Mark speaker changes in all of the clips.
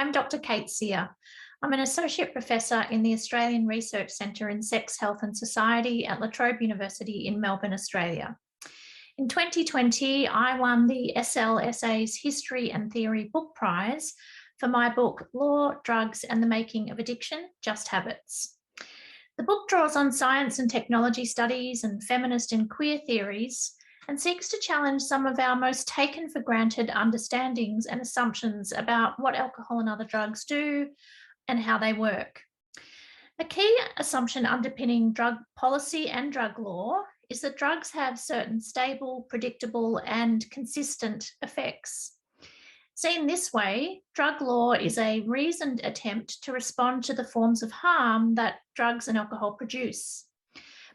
Speaker 1: I'm Dr. Kate Seear. I'm an Associate Professor in the Australian Research Centre in Sex, Health and Society at La Trobe University in Melbourne, Australia. In 2020, I won the SLSA's History and Theory Book Prize for my book, Law, Drugs and the Making of Addiction, Just Habits. The book draws on science and technology studies and feminist and queer theories and seeks to challenge some of our most taken for granted understandings and assumptions about what alcohol and other drugs do and how they work. A key assumption underpinning drug policy and drug law is that drugs have certain stable, predictable, and consistent effects. Seen this way, drug law is a reasoned attempt to respond to the forms of harm that drugs and alcohol produce.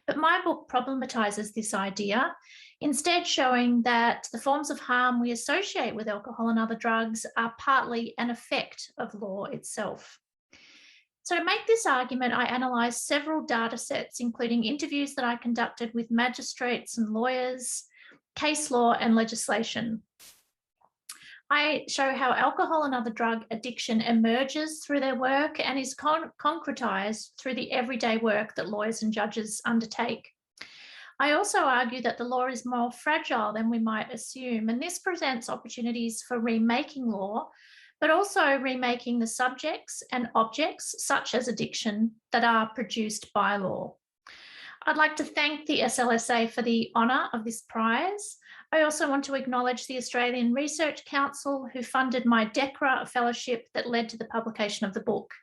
Speaker 1: But my book problematizes this idea, instead showing that the forms of harm we associate with alcohol and other drugs are partly an effect of law itself. So to make this argument, I analysed several data sets, including interviews that I conducted with magistrates and lawyers, case law and legislation. I show how alcohol and other drug addiction emerges through their work and is concretised through the everyday work that lawyers and judges undertake. I also argue that the law is more fragile than we might assume, and this presents opportunities for remaking law, but also remaking the subjects and objects, such as addiction, that are produced by law. I'd like to thank the SLSA for the honour of this prize. I also want to acknowledge the Australian Research Council, who funded my DECRA fellowship that led to the publication of the book.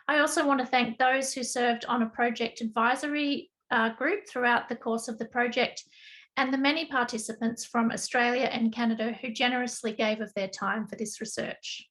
Speaker 1: I also want to thank those who served on a project advisory group throughout the course of the project, and the many participants from Australia and Canada who generously gave of their time for this research.